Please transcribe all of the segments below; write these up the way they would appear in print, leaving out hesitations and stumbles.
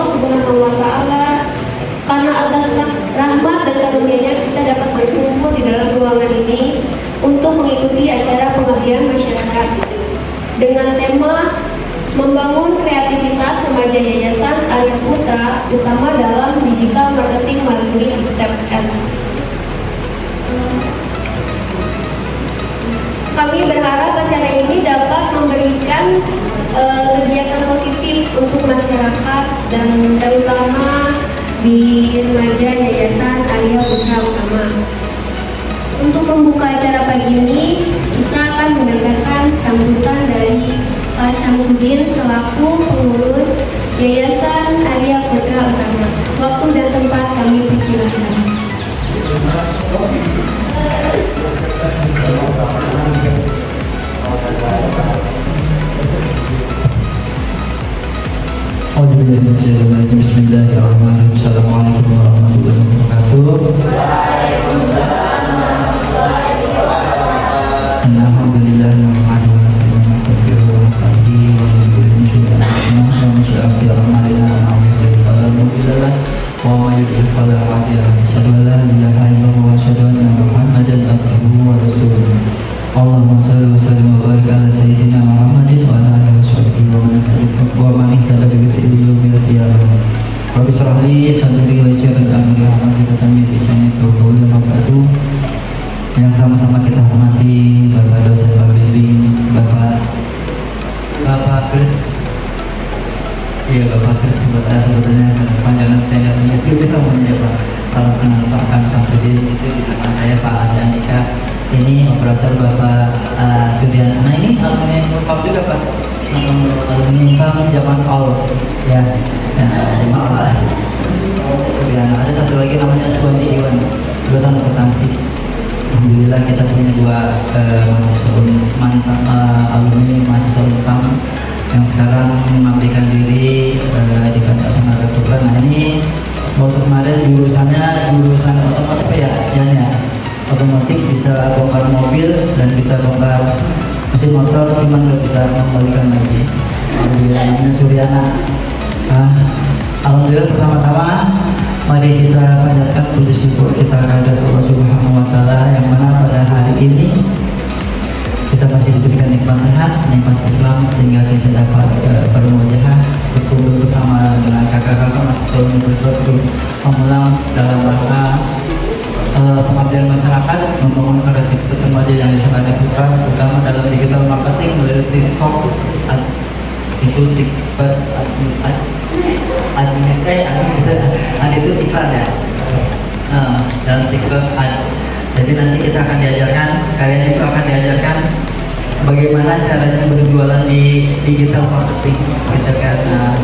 Subhanahu wa Ta'ala. Karena atas rahmat dan karunia-Nya kita dapat berkumpul di dalam ruangan ini untuk mengikuti acara pengabdian masyarakat dengan tema membangun kreativitas remaja Yayasan Arya Putra, utama dalam digital marketing melalui Tap Ads. Kami berharap acara ini dapat memberikan kegiatan positif untuk masyarakat dan terutama di remaja Yayasan Arya Putra Utama. Untuk membuka acara pagi ini, kita akan mendengarkan sambutan dari Pak Syamsuddin selaku pengurus Yayasan Arya Putra Utama. Waktu dan tempat kami persilahkan. Bismillahirrahmanirrahim. Assalamualaikum warahmatullahi wabarakatuh. Alhamdulillah, Allahumma shalli wa sallim wa barik ala sayyidina Muhammadin wa ala alihi wa sahbihi wa man ihtada bi hadihi ila qiyamah. Rabbi shrah li sadri wa yassir li amri wahlul min lisani yafqahu qawli. Yang sama-sama kita hormati Bapak dosen pembimbing, Bapak Kris. Iya, Bapak Kris sebetulnya panjangan saya nggak punya itu kita punya Pak. Kalau kenal Pak Kang Samsudin itu di depan saya Pak Andika. Ini operator Bapak Sudiana. Nah ini alumni Unpam juga Pak. Alumni Unpam zaman Kaul ya. Maaf. Sudiana. Ada satu lagi namanya Suwandi Iwan, lulusan akuntansi. Alhamdulillah kita punya dua mahasiswa mantan alumni mahasiswa Unpam yang sekarang mengabdikan diri di Yayasan Arya Putra. Nah ini waktu kemarin jurusan otomotif ya, otomotif bisa bongkar mobil dan bisa bongkar mesin motor, cuman nggak bisa mengembalikan lagi. Alhamdulillah, namanya Suryana. Alhamdulillah, pertama-tama mari kita panjatkan puji syukur kita kehadirat Allah Subhanahu wa Ta'ala, yang mana pada hari ini kita masih diberikan nikmat sehat, nikmat Islam, sehingga kita dapat bermujaah berkumpul bersama dengan kakak-kakak mahasiswa universitas untuk mengulang dalam rangka pengabdian masyarakat, membangun kreativitas remaja yang Arya Putra, terutama dalam digital marketing melalui TikTok. Itu TikTok itu iklan ya. Dalam TikTok jadi nanti kita akan diajarkan, kalian itu akan diajarkan bagaimana caranya berjualan di digital marketing gitu kan.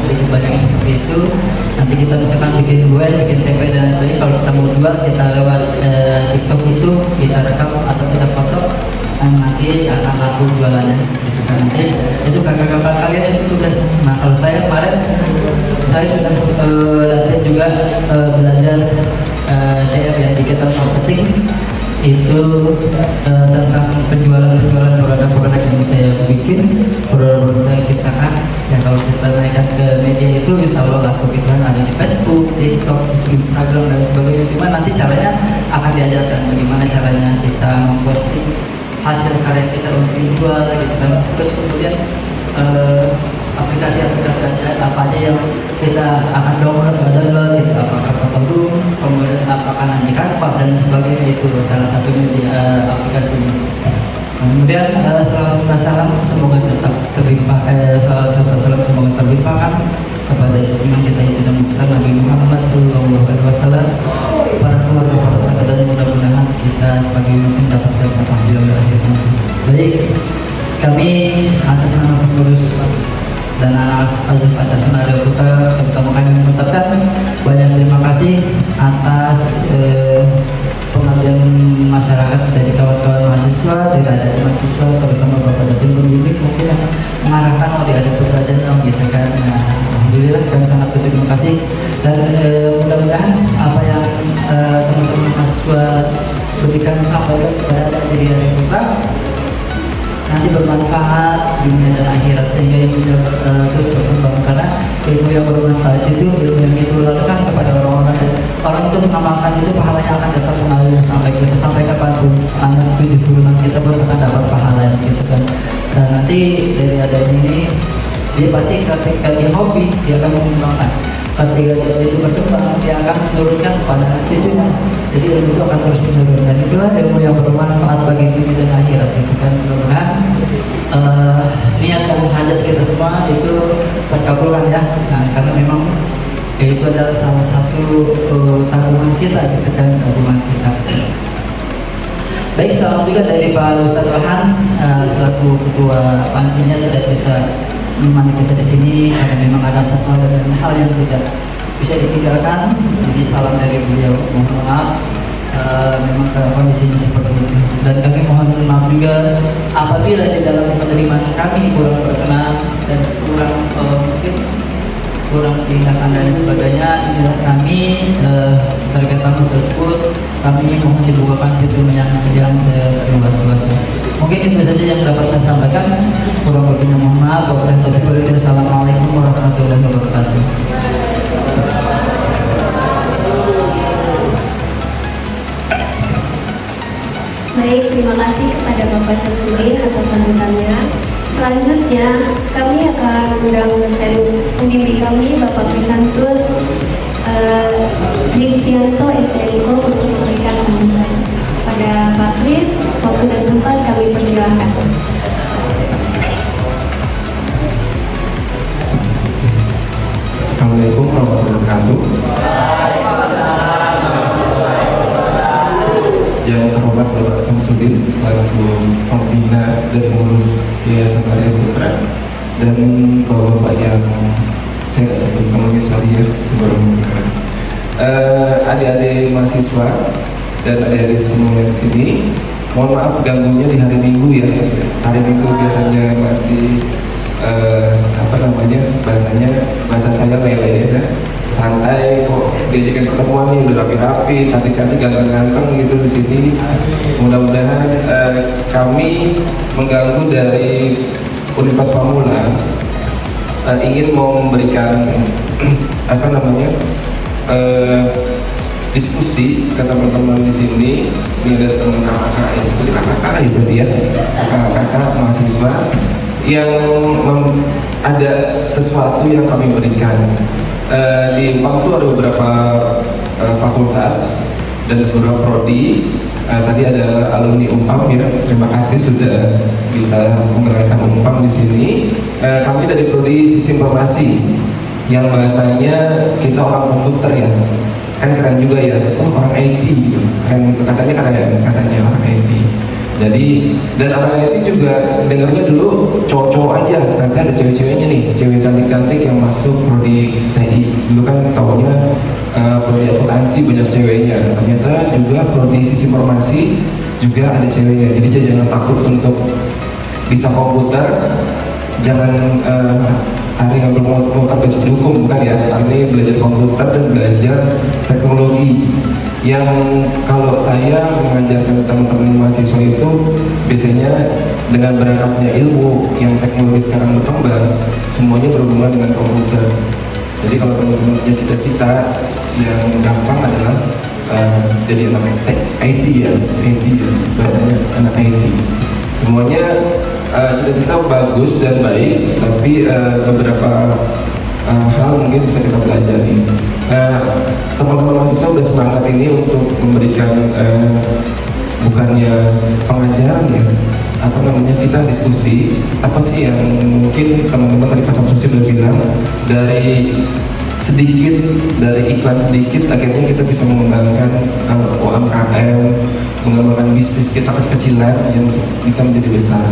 Sedikit banyak seperti itu. Nanti kita misalkan bikin kue, bikin tempe dan sebagainya. Kalau kita mau jual, kita lewat TikTok itu kita rekam atau kita foto, nanti akan laku jualannya gitu kan. Nanti itu kakak-kakak kalian itu tugas. Nah kalau saya kemarin saya sudah latihan juga belajar DM ya, digital marketing itu tentang penjualan produk-produk yang saya bikin, produk-produk saya ciptakan. Ya kalau kita naikkan ke media itu insya Allah laku gitu kan, ada di Facebook, TikTok, Instagram dan sebagainya. Cuma nanti caranya akan diajarkan bagaimana caranya kita memposting hasil karya kita untuk dijual gitu kan. Terus kemudian aplikasi-aplikasi apa aja yang kita akan download gitu, apakah Photoboom, kemudian apakah nanti Canva dan sebagainya, itu salah satunya di aplikasi ini. Kemudian salam semoga tetap terlimpah, salam semoga terlimpahkan kepada imam kita yang tidak besar Nabi Muhammad SAW, para keluarga, para sahabat, dan mudah-mudahan kita sebagai umat mendapatkan syafaat beliau di akhir nanti. Baik, kami atas nama pengurus dan atas Arya Putra, terutama kami mengucapkan banyak terima kasih atas pengabdian masyarakat dari kawan-kawan mahasiswa, dari adik mahasiswa, terutama Bapak dan pembimbing mungkin yang mengarahkan Arya Putra dan gitu kan. Nah, alhamdulillah kami sangat berterima kasih, dan mudah-mudahan apa yang teman-teman mahasiswa berikan sampaikan kepada diri Arya Putra nanti bermanfaat dunia dan akhirat, sehingga ini terus berkembang, karena ilmu yang bermanfaat itu ilmu untuk mengamalkan itu pahalanya akan tetap mengalir sampai kapanpun anak tujuh turunan kita pun akan dapat pahala gitu kan. Dan nanti dari adanya ini dia pasti ketika dia hobi dia akan mengembangkan, ketika dia itu berkembang dia akan menurunkan pada cucunya, jadi ilmu itu akan terus menurun dan itulah ilmu yang bermanfaat bagi dunia dan akhirat gitu kan. Mudah-mudahan niat dan hajat kita semua itu terkabulkan ya. Nah, karena memang itu adalah salah satu tanggungan kita gitu kan, tanggungan kita. Baik, salam juga dari Pak Ustadz Orhan selaku ketua pantinya tidak bisa menemani kita di sini karena memang ada satu hal yang tidak bisa ditinggalkan. Jadi salam dari beliau, mohon maaf memang kondisinya seperti itu. Dan kami mohon maaf juga apabila di dalam penerimaan kami kurang berkenan dan mungkin kurang diindahkan dan sebagainya. Inilah kami terkait tamu tersebut, kami mohon dibukakan pintu yang seluas-luasnya. Mungkin itu saja yang dapat saya sampaikan. Kurang lebihnya mohon maaf. Wassalamualaikum warahmatullahi wabarakatuh. Baik, terima kasih kepada Bapak Syamsuddin atas sambutannya. Selanjutnya, kami akan undang dosen pembimbing kami, Bapak Krisantus Kristianto STNKO untuk memberikan sambutan. Pada Pak Kris, waktu dan tempat kami persilahkan. Assalamualaikum warahmatullahi wabarakatuh. Yang terhormat Bapak Syamsuddin selaku pembina dan pengurus Yayasan Arya Putra, dan bapak-bapak yang saya nggak sebut namanya, sorry ya, saya baru mengenal. Adik-adik mahasiswa dan adik-adik semua yang sini, mohon maaf ganggunya di hari Minggu ya. Hari Minggu biasanya masih bahasa saya lele ya, santai kok, diajakin pertemuan nih udah rapi-rapi, cantik-cantik, ganteng-ganteng gitu di sini. Mudah-mudahan kami mengganggu dari Universitas Pamula ingin mau memberikan diskusi ke teman-teman di sini. Ini ada teman kakak yang seperti kakak ya berarti ya, kakak mahasiswa yang ada sesuatu yang kami berikan. Di UPAM itu ada beberapa fakultas dan beberapa prodi. Tadi ada alumni UPAM ya, terima kasih sudah bisa mengenalkan UPAM di sini. Kami dari prodi Sistem Informasi yang bahasanya kita orang komputer ya, kan keren juga ya, orang IT gitu, keren gitu katanya orang IT. Jadi dan orang IT juga dengarnya dulu cowok-cowok aja, nanti ada cewek-ceweknya nih, cewek cantik-cantik yang masuk prodi TI. Dulu kan taunya prodi akuntansi banyak ceweknya, ternyata juga prodi Sistem Informasi juga ada ceweknya. Jadi jangan takut untuk bisa komputer, jangan hari ngambil komputer besok dihukum, bukan ya. Hari ini belajar komputer dan belajar teknologi yang kalau saya mengajarkan teman-teman mahasiswa itu biasanya dengan berangkatnya ilmu yang teknologi sekarang berkembang, semuanya berhubungan dengan komputer. Jadi kalau teman-teman punya cita-cita yang gampang adalah jadi anak IT ya, bahasanya anak IT. Semuanya cita-cita bagus dan baik, tapi beberapa hal mungkin bisa kita pelajari. Teman-teman mahasiswa sudah semangat ini untuk memberikan bukannya pengajaran ya, atau namanya kita diskusi apa sih yang mungkin teman-teman tadi Pak Samsul sudah bilang, dari iklan sedikit akhirnya kita bisa mengembangkan UMKM, mengembangkan bisnis kita kecil-kecilan yang bisa menjadi besar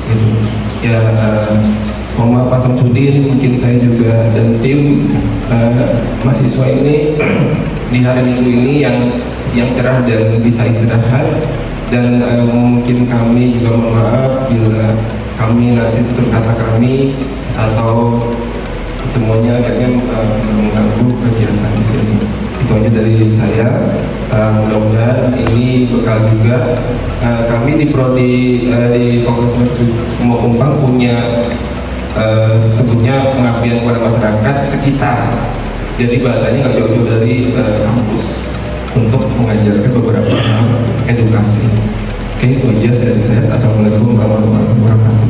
gitu ya. Mohon maaf Pak Samsudin, mungkin saya juga dan tim mahasiswa ini di hari Minggu ini yang cerah dan bisa istirahat, dan mungkin kami juga mohon maaf bila kami nanti tutur kata kami atau semuanya akhirnya bisa mengganggu kegiatan di sini. Itu aja dari saya. Mudah-mudahan ini bekal juga. Kami di prodi di Fakultas Umpang punya sebutnya pengabdian kepada masyarakat sekitar. Jadi bahasanya nggak jauh-jauh dari kampus. untuk mengajarkan beberapa hal edukasi. Oke, itu aja dari saya. Assalamualaikum warahmatullahi wabarakatuh.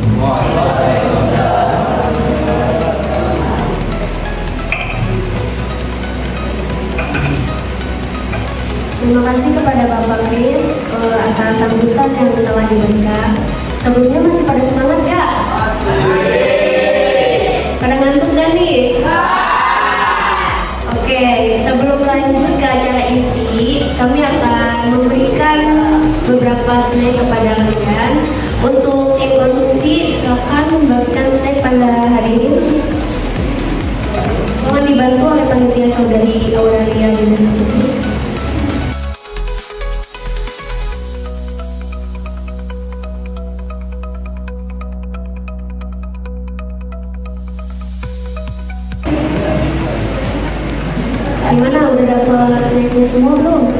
Terima kasih kepada Bapak Kris atas sambutan yang telah diberikan. Sebelumnya masih pada semangat ya? Pada ngantuk gak nih? Oke, sebelum lanjut ke acara inti, kami akan memberikan beberapa snack kepada kalian. Untuk yang konsumsi, silakan membagikan snack pada hari ini. Mohon dibantu oleh panitia saudari Auralia Dinas Putri. Gimana, udah dapat snacknya semua belum?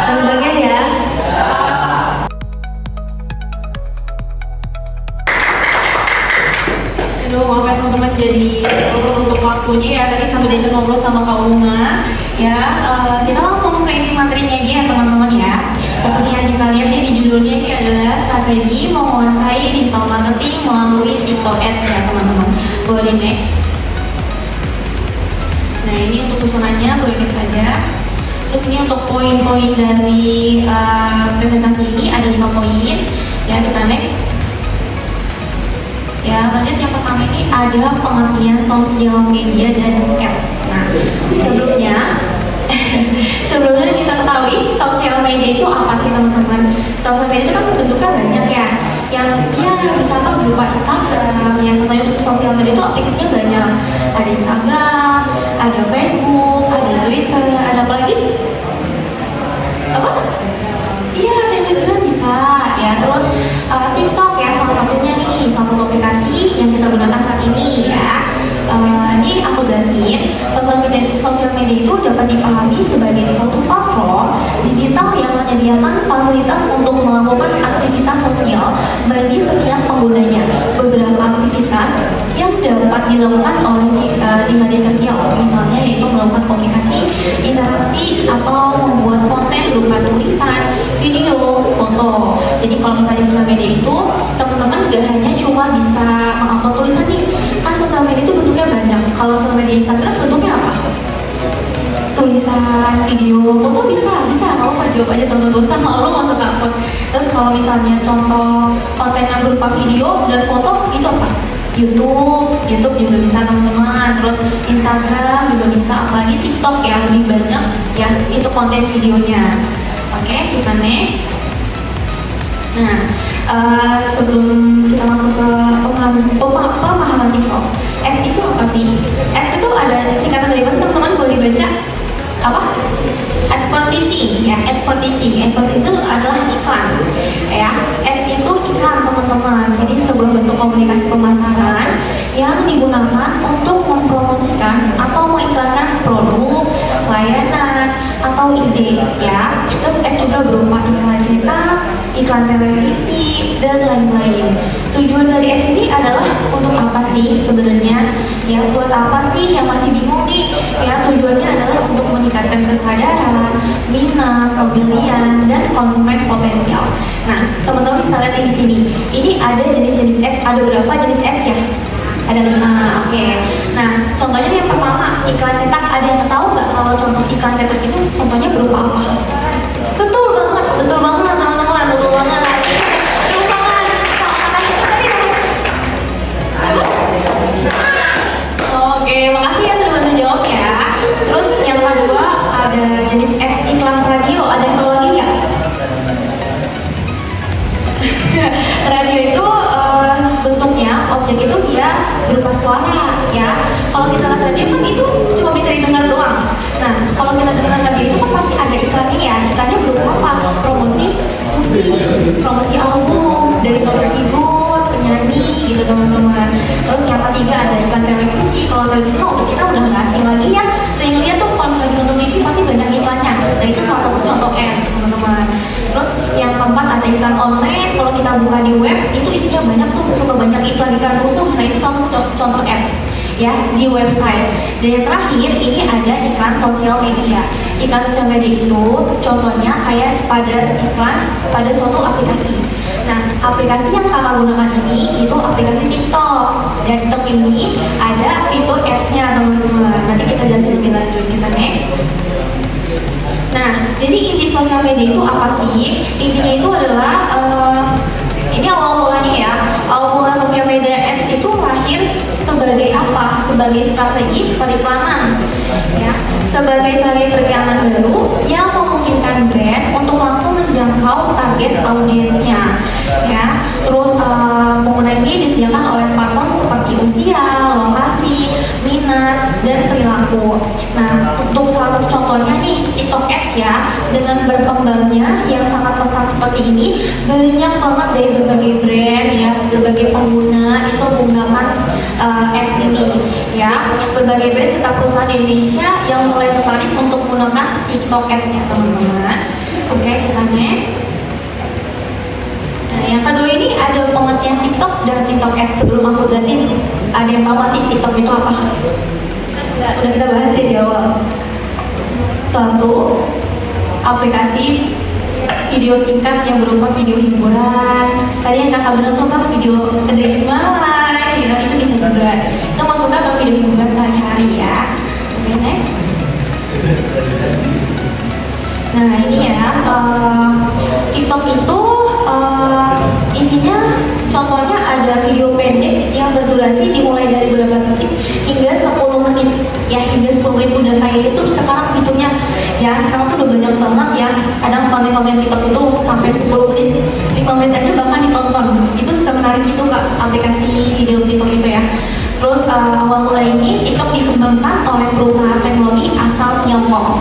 Yang bagian ya? Aduh, maaf ya teman-teman, jadi untuk waktunya ya, tadi sambil diajak ngobrol sama Kak Unga ya. Kita langsung ke inti materinya aja ya teman-teman ya. Seperti yang kita lihat nih di judulnya, ini adalah strategi menguasai digital marketing melalui TikTok Ads ya teman-teman. Boleh di next. Nah, ini untuk susunannya, boleh next saja. Terus ini untuk poin-poin dari presentasi ini ada 5 poin ya, kita next. Ya, lanjut yang pertama ini ada pengertian sosial media dan ads. Nah, sebelumnya kita ketahui sosial media itu apa sih teman-teman? Sosial media itu kan bentuknya banyak ya. Yang ya bisa apa berupa Instagram ya, sosial media itu aplikasinya banyak. Ada Instagram, ada Facebook, ada Twitter, ada apa lagi? Apa? Iya, Telegram bisa ya. Terus TikTok ya, salah satunya nih, salah satu aplikasi yang kita gunakan saat ini ya. Ini aku jelasin, sosial media itu dapat dipahami sebagai suatu platform digital yang menyediakan fasilitas untuk melakukan aktivitas sosial bagi setiap penggunanya. Beberapa aktivitas yang dapat dilakukan oleh di media sosial, misalnya yaitu melakukan komunikasi, interaksi, atau membuat konten berupa tulisan, video, foto. Jadi kalau misalnya di sosial media itu, teman-teman gak hanya cuma bisa mengupload tulisan nih, kan sosial media itu bentuknya banyak. Kalau sosial media Instagram bentuknya apa? Tulisan, video, foto bisa. Kalau apa jawab aja teman-teman, dosa malu masa takut. Terus kalau misalnya contoh konten yang berupa video dan foto itu apa? YouTube juga bisa teman-teman. Terus Instagram juga bisa, apalagi TikTok ya lebih banyak ya itu konten videonya. Oke, kita next. Nah, sebelum kita masuk ke pemahaman TikTok, ads itu apa sih? Ads itu ada singkatan dari apa, teman-teman boleh dibaca? Apa? Advertising ya, advertising itu adalah iklan ya. Ads itu iklan teman-teman. Jadi sebuah bentuk komunikasi pemasaran yang digunakan untuk mempromosikan atau mengiklankan produk, layanan, atau ide ya. Terus ads juga berupa iklan cetak, iklan televisi, dan lain-lain. Tujuan dari ads ini adalah untuk apa sih sebenarnya? Ya, buat apa sih yang masih bingung nih? Ya, tujuannya adalah untuk meningkatkan kesadaran, minat, pembelian, dan konsumen potensial. Nah, teman-teman bisa lihat di sini. Ini ada jenis-jenis ads. Ada berapa jenis ads ya? Ada 5. Oke. Nah, contohnya yang pertama, iklan cetak. Ada yang tahu nggak kalau contoh iklan cetak itu contohnya berupa apa? Betul banget teman-teman, betul banget. Tepuk tangan. Oke, makasih ya sudah bantu jawab ya. Terus yang kedua ada jenis ads iklan radio. Ada yang tahu lagi nggak? Radio itu bentuknya, objek itu dia berupa suara ya. Kalau kita lihat radio kan itu cuma bisa didengar doang. Nah, kalau kita dengar radio itu kan pasti ada iklannya ya. Iklannya berupa apa? Promosi musik, promosi album dari penghibur, penyanyi gitu teman-teman. Terus yang ketiga ada iklan televisi. Kalau televisi kita udah nggak asing lagi ya. Sering lihat tuh kalau lagi nonton TV pasti banyak iklannya. Nah, itu salah satu contoh ads teman-teman. Terus yang keempat ada iklan online. Kalau kita buka di web itu isinya banyak tuh, suka banyak iklan-iklan rusuh. Nah, itu salah satu contoh ads. ya di website. Dan yang terakhir ini ada iklan sosial media. Iklan sosial media itu contohnya kayak pada iklan pada suatu aplikasi. Nah, aplikasi yang kakak gunakan ini itu aplikasi TikTok. Dan TikTok ini ada fitur ads-nya teman-teman. Nanti kita jelasin lebih lanjut. Kita next. Nah, jadi inti sosial media itu apa sih? Intinya itu adalah ini awal mulanya ya. Awal mula sosial media ads itu lahir sebagai apa? Sebagai strategi periklanan, ya. Sebagai strategi periklanan baru yang memungkinkan brand untuk langsung menjangkau target audiensnya, ya. Terus penggunaan ini disediakan oleh platform seperti usia, lokasi, minat, dan perilaku. Nah, untuk salah satu contohnya nih TikTok Ads ya, dengan berkembangnya yang sangat pesat seperti ini, banyak banget dari berbagai brand ya, berbagai pengguna itu menggunakan ads ini ya. Berbagai brand serta perusahaan di Indonesia yang mulai tertarik untuk menggunakan TikTok Ads ya teman-teman. Oke, kita next. Nah, yang kedua ini ada pengertian TikTok dan TikTok Ads. Sebelum aku jelasin, ada yang tahu masih TikTok itu apa? Udah kita bahas ya di awal. Suatu aplikasi video singkat yang berupa video hiburan. Tadi yang kakak bilang tuh apa? Video dari Malay, you know, itu bisa juga. Itu masuknya ke video hiburan sehari-hari ya. Oke, next. Nah ini ya, TikTok itu isinya contohnya ada video pendek yang berdurasi dimulai dari beberapa detik hingga 10 menit ya, hingga 10 menit. Udah kayak YouTube sekarang fiturnya ya, sekarang tuh udah banyak banget ya. Kadang konten-konten TikTok itu sampai 10 menit, 5 menit aja bahkan ditonton. Itu semenarik itu Kak, aplikasi video TikTok itu ya. Terus awal mula ini TikTok dikembangkan oleh perusahaan teknologi asal Tiongkok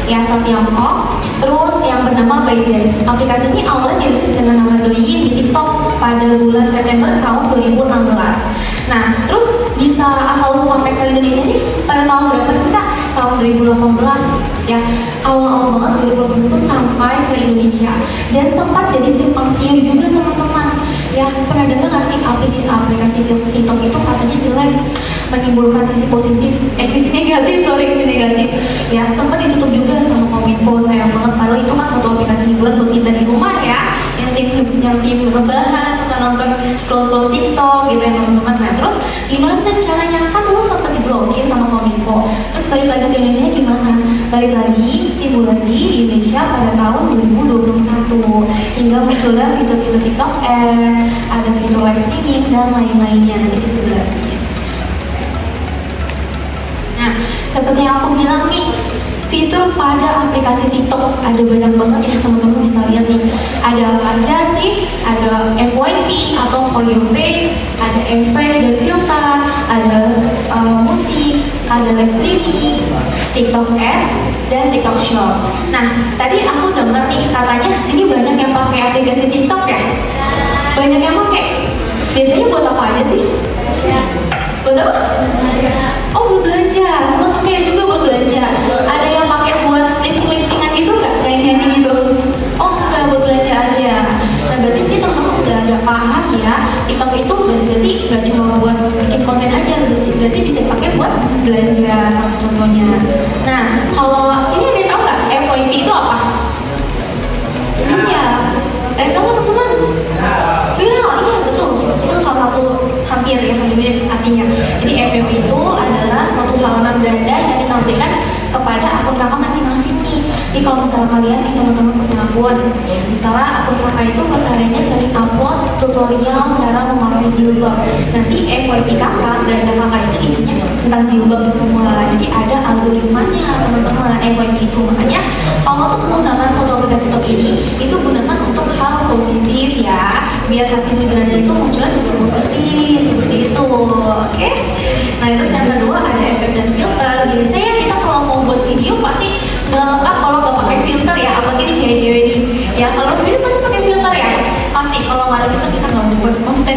ya, asal Tiongkok. Terus yang bernama ByteDance. Aplikasi ini awalnya dirilis dengan nama Douyin di TikTok pada bulan September tahun 2016. Nah, terus bisa asal-usul sampai ke Indonesia ini pada tahun berapa sih Kak? Tahun 2018 ya. Awal-awal banget 2018 itu sampai ke Indonesia dan sempat jadi simpang siur juga teman-teman. Ya, pernah dengar nggak sih aplikasi TikTok itu katanya jelek, menimbulkan sisi positif, sisi negatif, sisi negatif. Ya, sempat ditutup juga sama Kominfo, sayang banget. Padahal itu kan suatu aplikasi hiburan buat kita di rumah ya, yang tim rebahan, suka nonton scroll TikTok gitu ya teman-teman. Nah, terus gimana caranya? Kan dulu sempat diblokir sama Kominfo. Terus balik lagi ke Indonesia gimana? Balik lagi, timbul lagi di Indonesia pada tahun 2021 hingga munculnya fitur-fitur TikTok Ads, ada fitur live streaming dan lain-lainnya. Nanti kita jelasin. Nah, seperti yang aku bilang nih, fitur pada aplikasi TikTok ada banyak banget ya teman-teman, bisa lihat nih. Ada apa aja sih? Ada FYP atau For Your Page, ada effect dan filter, ada musik, ada live streaming, TikTok Ads, dan TikTok Shop. Nah, tadi aku dengar nih katanya sini banyak yang pakai aplikasi TikTok ya? Banyak yang pakai. Biasanya buat apa aja sih? Buat apa? Oh, buat belanja. Sempat pakai juga buat belanja. Ada yang pakai buat lip-syncingan gitu nggak? Nyanyi-nyanyi gitu? Oh, enggak, buat belanja aja. Nah, berarti sih teman-teman udah agak paham ya. TikTok itu berarti nggak cuma buat bikin konten aja, berarti bisa dipakai buat belanja, contohnya. Nah, kalau sini ada yang tahu nggak FYP itu apa? Iya. Ada yang tahu teman-teman? Viral, iya betul. Itu salah satu hampir mirip artinya. Jadi FYP itu adalah suatu halaman beranda yang ditampilkan kepada akun kakak masing-masing nih. Jadi kalau misalnya kalian nih teman-teman punya akun, misalnya akun kakak itu kesehariannya sering upload tutorial cara memakai jilbab. Nanti FYP kakak, beranda kakak itu isinya tentang jilbab semua. Jadi ada algoritmanya teman-teman FYP itu. Makanya kalau untuk menggunakan foto aplikasi TikTok ini, itu gunakan untuk hal positif ya, biar hasil beranda itu munculnya juga positif seperti itu. Oke? Nah, terus yang kedua ada efek dan filter. Jadi saya kita kalau mau buat video pasti nggak lengkap kalau nggak pakai filter ya, apalagi di cewek-cewek nih. Ya kalau video pasti pakai filter ya. Pasti kalau nggak ada filter kita nggak buat konten.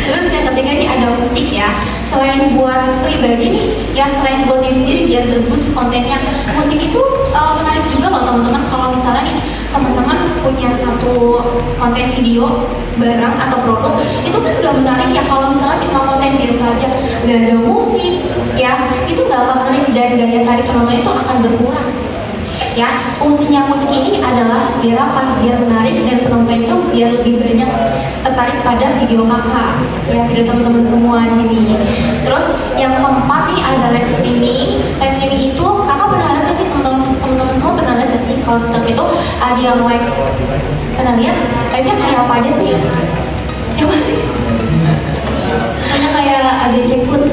Terus yang ketiga ini ada musik ya. Selain buat pribadi nih, ya selain buat diri sendiri biar bagus kontennya, musik itu menarik juga loh teman-teman. Kalau misalnya nih teman-teman punya satu konten video barang atau produk, itu kan gak menarik ya kalau misalnya cuma konten biasa aja, gak ada musik ya, itu gak akan menarik dan daya tarik penonton itu akan berkurang. Ya, fungsinya musik ini adalah biar apa? Biar menarik dan penonton itu biar lebih banyak tertarik pada video kakak, ya video teman-teman semua sini. Terus yang keempat nih ada live streaming. Live streaming itu kakak pernah lihat gak sih teman-teman semua pernah lihat gak sih kalau TikTok itu ada yang live? Pernah lihat? Live-nya kayak apa aja sih? Yang mana? Karena kayak ada sekut.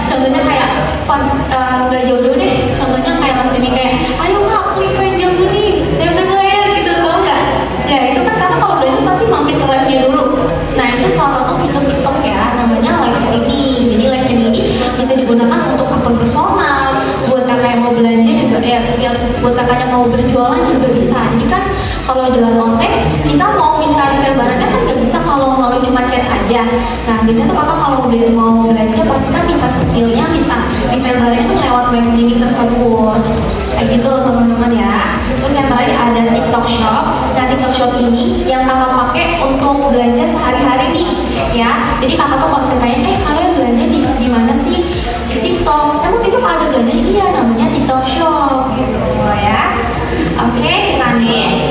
Contohnya kayak nggak jauh-jauh deh, contohnya kayak live streaming kayak ayo kak klik ranjang kuning tap layar gitu, tau nggak? Ya itu kan karena kalau udah itu pasti mampir ke live-nya dulu. Nah itu salah satu fitur TikTok ya, namanya live streaming. Jadi live streaming ini bisa digunakan untuk akun personal, buat kakak yang mau belanja juga ya, buat kakak yang mau berjualan juga bisa. Jadi kan kalau jualan online kita mau minta detail barangnya kan nggak bisa kalau melalui cuma chat aja. Nah biasanya tuh kakak kalau udah mau belanja pasti kan minta spillnya, minta detail barangnya tuh lewat live streaming tersebut. Kayak gitu teman-teman ya. Terus yang terakhir ada TikTok Shop. Nah TikTok Shop ini yang kakak pakai untuk belanja sehari-hari nih ya. Jadi kakak tuh kalau misalnya tanya, kalian belanja di mana sih? Di TikTok. Emang TikTok ada belanja? Iya, namanya TikTok Shop gitu ya. Oke, kita next.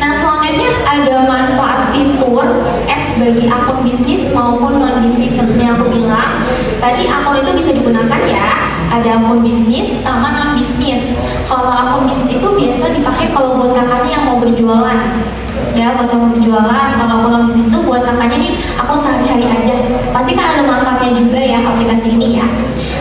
Nah selanjutnya ada manfaat fitur ads bagi akun bisnis maupun non bisnis. Seperti yang aku bilang tadi, akun itu bisa digunakan ya, ada akun bisnis sama non bisnis. Kalau akun bisnis itu biasa dipakai kalau buat kakaknya yang mau berjualan ya, buat yang mau berjualan. Kalau akun non bisnis itu buat kakaknya nih akun sehari-hari aja, pasti kan ada manfaatnya juga ya aplikasi ini ya.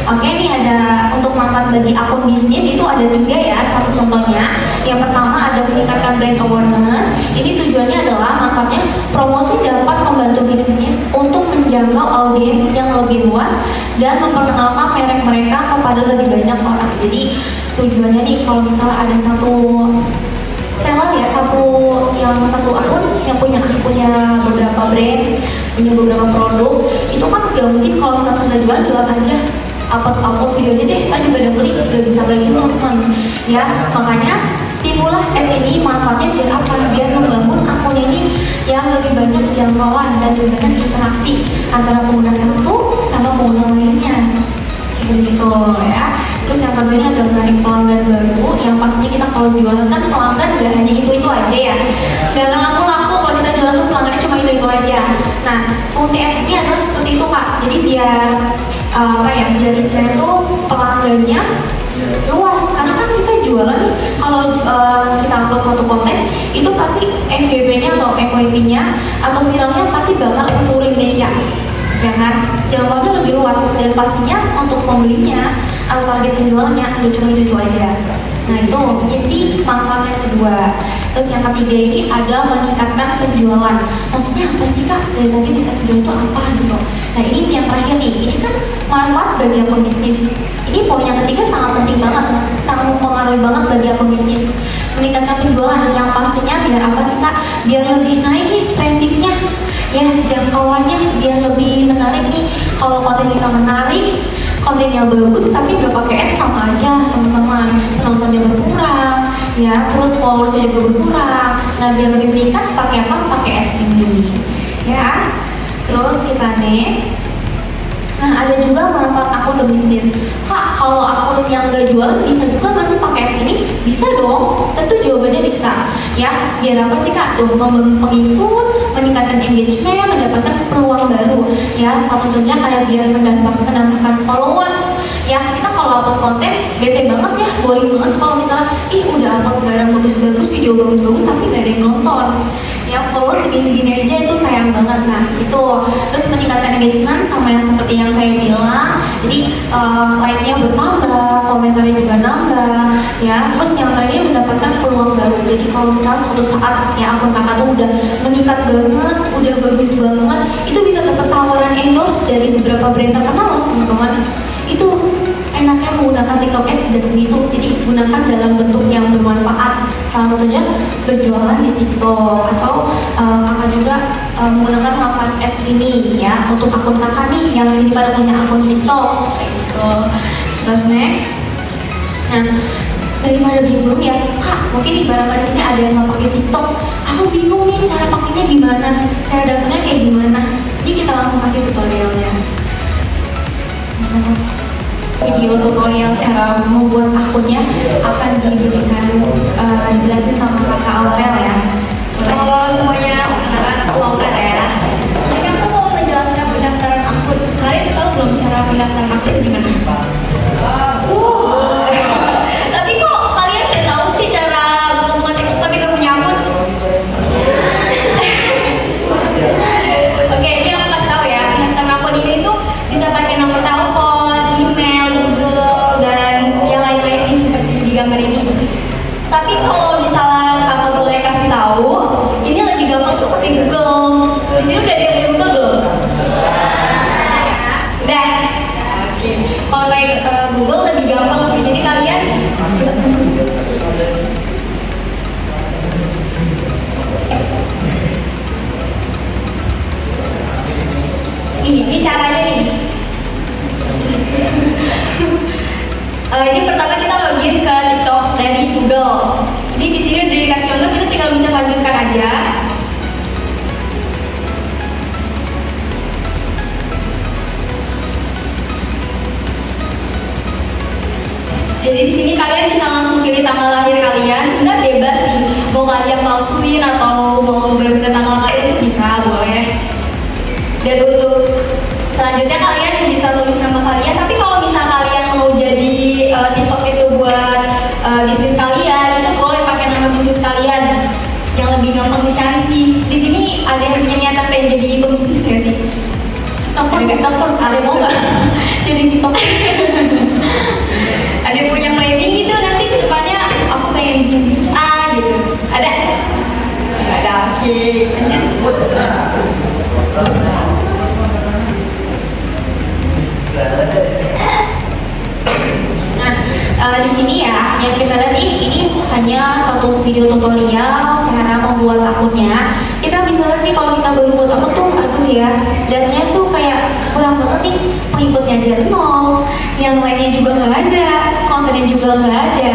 Oke, nih ada untuk manfaat bagi akun bisnis itu ada 3 ya, satu contohnya. Yang pertama ada meningkatkan brand awareness. Ini tujuannya adalah manfaatnya promosi dapat membantu bisnis untuk menjangkau audiens yang lebih luas dan memperkenalkan merek mereka kepada lebih banyak orang. Jadi tujuannya nih kalau misalnya ada satu seller ya, satu akun yang punya beberapa brand, punya beberapa produk, itu kan gak mungkin kalau misalnya sudah jual aja upload video aja deh, kan juga ada beli, gak bisa kayak gitu teman ya. Makanya timbullah ads ini, manfaatnya biar apa? Biar membangun akun ini yang lebih banyak jangkauan dan lebih banyak interaksi antara pengguna satu sama pengguna lainnya, seperti itu ya. Terus yang kedua ini ada menarik pelanggan baru. Yang pasti kita kalau jualan kan pelanggan gak hanya itu aja ya, gak akan laku-laku kalau kita jualan tuh pelanggannya cuma itu aja. Nah fungsi ads ini adalah seperti itu kak, jadi biar biar istilahnya tuh pelanggannya luas, karena kan kita jualan nih, kalau kita upload suatu konten itu pasti FYP-nya atau FYP-nya atau viralnya pasti bakal ke seluruh Indonesia ya kan, jangkauannya lebih luas dan pastinya untuk pembelinya atau target penjualannya nggak cuma itu aja. Nah itu inti manfaat yang kedua. Terus yang ketiga ini ada meningkatkan penjualan. Maksudnya apa sih kak? Dari tadi meningkatkan penjualan itu apa gitu? Nah ini yang terakhir nih, ini kan manfaat bagi akun bisnis. Ini poin yang ketiga sangat penting banget, sangat mempengaruhi banget bagi akun bisnis. Meningkatkan penjualan yang pastinya biar apa sih kak? Biar lebih naik nih trafficnya, ya jangkauannya biar lebih menarik nih. Kalau konten kita menarik, kontennya bagus tapi nggak pakai ads sama aja teman-teman, penontonnya berkurang ya, terus followersnya juga berkurang. Nah biar lebih meningkat pakai apa? Pakai ads ini ya. Terus kita next. Nah ada juga manfaat akun berbisnis. Kak kalau akun yang nggak jualan bisa juga masih pakai ads ini? Bisa dong, tentu jawabannya bisa ya. Biar apa sih kak? Tuh membangun pengikut, meningkatkan engagement, mendapatkan peluang baru ya. Satu contohnya kayak biar menambahkan followers ya. Kita kalau upload konten bete banget ya, boring banget kalau misalnya udah upload barang bagus-bagus, video bagus-bagus tapi gak ada yang nonton ya, followers segini-segini aja, itu sayang banget. Nah itu terus meningkatkan engagement sama yang seperti yang saya bilang, jadi like-nya bertambah, komentarnya juga nambah ya. Terus yang terakhir mendapatkan peluang baru. Jadi kalau misalnya suatu saat ya akun kakak tuh udah meningkat banget, udah bagus banget, itu bisa dapat tawaran endorse dari beberapa brand terkenal loh teman-teman. Itu enaknya menggunakan TikTok Ads dan YouTube. Jadi gunakan dalam bentuk yang bermanfaat. Salah satunya berjualan di TikTok atau kakak juga menggunakan manfaat ads ini ya untuk akun kakak nih yang sini pada punya akun TikTok kayak gitu. Terus next, nah daripada bingung ya kak, mungkin di barangkali sini ada yang nggak pakai TikTok, aku bingung nih cara pakainya gimana, cara daftarnya kayak gimana. Jadi kita langsung kasih tutorialnya. Langsung video tutorial cara membuat akunnya akan diberikan jelasin sama kakak Aurel ya. Halo semuanya, perkenalkan aku Aurel ya. Ini aku mau menjelaskan pendaftaran akun. Kalian tahu belum cara pendaftaran akun itu gimana? Tapi kok kalian udah tahu sih cara buka-buka TikTok tapi gak punya akun? Oke, ini aku kasih tahu ya. Pendaftaran akun ini tuh bisa pakai nomor telepon, email, Google, dan yang lain-lain seperti di gambar ini. Tapi kalau misalnya kakak boleh kasih tahu, ini lebih gampang tuh pakai Google. Di sini udah ada yang punya Google belum? Udah. Oke. Kalau pakai Google lebih gampang sih. Jadi kalian coba tonton. Ini caranya nih. Ini pertama kita login ke TikTok dari Google. Jadi di sini udah dikasih contoh, kita tinggal mencet lanjutkan aja. Jadi di sini kalian bisa langsung pilih tanggal lahir kalian. Sebenarnya bebas sih, mau kalian palsuin atau mau benar-benar tanggal kalian itu bisa, boleh. Dan untuk selanjutnya kalian bisa tulis nama kalian. Tapi kalau misal kalian mau jadi TikTok itu buat bisnis kalian, itu boleh pakai nama bisnis kalian yang lebih gampang dicari sih. Di sini ada yang punya niatan pengen jadi pebisnis nggak sih? TikTokers, ada yang mau nggak jadi TikTokers? Ada yang punya planning gitu nanti ke depannya aku pengen bikin bisnis A gitu. Ada? Nggak ada. Oke, lanjut. Nah, di sini ya, yang kita lihat nih, ini hanya satu video tutorial cara membuat akunnya. Kita bisa lihat nih kalau kita baru buat akun tuh, aduh ya, lihatnya tuh kayak kurang banget nih, pengikutnya aja nol, yang lainnya juga nggak ada, kontennya juga nggak ada.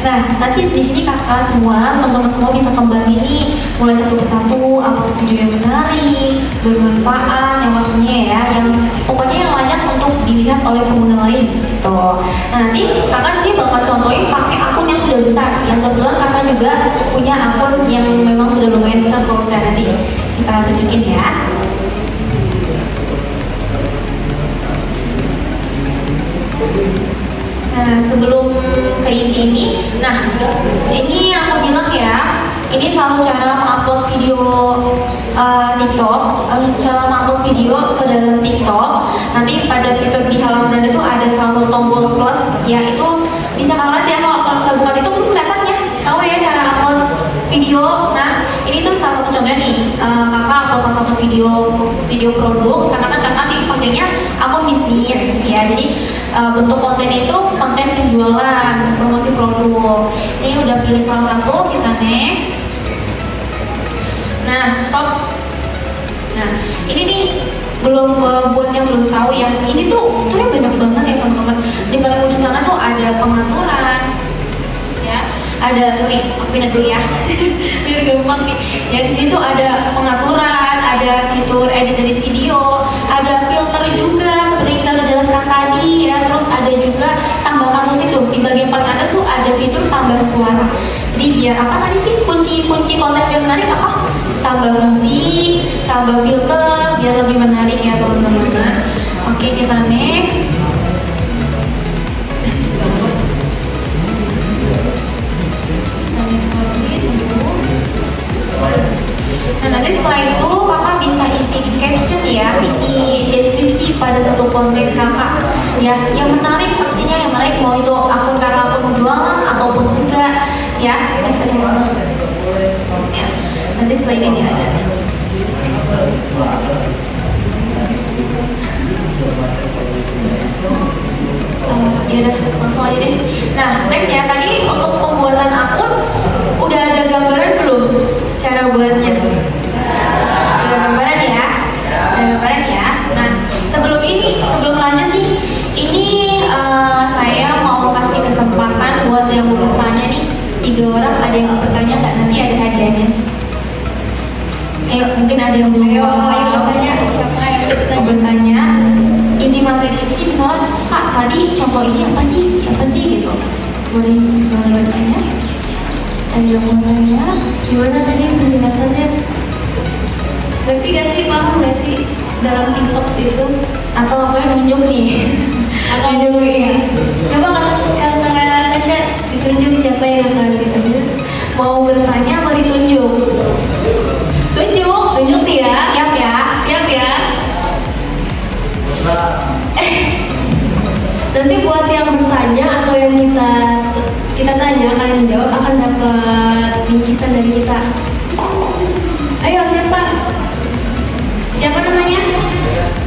Nah, nanti di sini kakak semua, teman-teman semua bisa kembali nih, mulai satu persatu, upload video yang menarik, bermanfaat, yang pastinya ya, yang pokoknya yang layak untuk dilihat oleh pengguna lain gitu. Nah, nanti kakak sih bakal contohin pakai akun yang sudah besar. Yang kebetulan kakak juga punya akun yang memang sudah lumayan besar. Kalau bisa nanti kita tunjukin ya. Nah, sebelum ke inti ini, nah ini yang aku bilang ya, ini salah satu cara mengupload video TikTok, cara mengupload video ke dalam TikTok. Nanti pada fitur di halaman beranda itu ada salah satu tombol plus, ya itu bisa kalian lihat ya kalau misalnya buka TikTok itu kelihatan ya, tahu ya cara upload video. Nah, ini tuh salah satu contohnya nih, kakak upload salah satu video produk, karena kan kakak dipakainya akun bisnis ya, jadi bentuk kontennya itu konten penjualan, promosi produk. Ini udah pilih salah satu, kita next. Nah, stop. Nah, ini nih belum buat yang belum tahu ya. Ini tuh fiturnya banyak banget ya teman-teman. Di paling ujung sana tuh ada pengaturan, ya. Ada, sorry, aku pindah dulu ya, biar gampang nih. Ya di sini tuh ada pengaturan, ada fitur edit dari video, ada filter juga seperti yang kita udah jelaskan tadi ya. Terus ada juga tambahkan musik tuh di bagian paling atas tuh ada fitur tambah suara. Jadi biar apa tadi sih kunci konten biar menarik apa? Tambah musik, tambah filter biar lebih menarik ya teman-teman. Oke, kita next. Nah, nanti setelah itu kakak bisa isi caption ya, isi deskripsi pada satu konten kakak ya, yang menarik pastinya, yang menarik mau itu akun kakak akun jualan ataupun enggak ya. Next aja ya, nanti setelah ini ada. Ya udah, langsung sebelum lanjut nih, ini saya mau kasih kesempatan buat yang mau bertanya nih. 3 orang, ada yang mau bertanya nggak? Nanti ada hadiahnya. Ayo, mungkin ada yang belum Ayo bertanya, siapa yang mau bertanya. Inti materi ini misalnya, Kak tadi contoh ini apa sih gitu. Boleh bertanya? Ada yang mau tanya? Gimana tadi penjelasannya? Ngerti gak sih, paham gak sih dalam TikTok itu? Atau aku yang nunjuk nih? Atau dulu ya? Coba kalau Sasha ditunjuk siapa yang akan ditanya? Mau bertanya atau ditunjuk? Tunjuk nih ya. Siap ya. Nanti buat yang bertanya atau yang kita tanya, kalian jawab akan dapat bingkisan dari kita. Ayo, siapa namanya?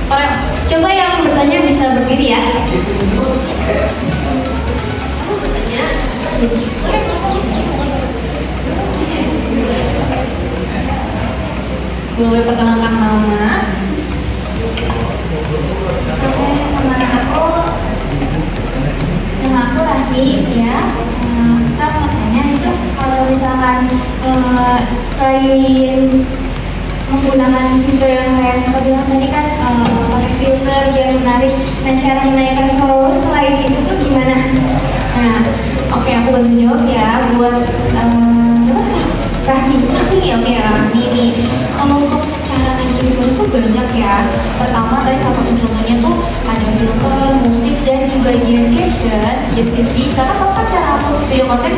Orang Coba yang bertanya bisa berdiri ya. Bertanya. boleh perkenalkan nama. Nama aku Rahmi ya. Kita mau tanya itu kalau misalkan selain menggunakan fitur yang kayak kita bilang tadi kan pakai filter biar menarik, dan cara menaikkan followers selain itu tuh gimana? Nah, oke, aku bantu jawab ya buat siapa? Rahmi. Oke, Rahmi nih. Kalau untuk cara naikin followers tuh banyak ya. Pertama tadi salah satu contohnya tuh ada filter, musik, dan juga caption, deskripsi. Karena kalau kan cara upload video konten,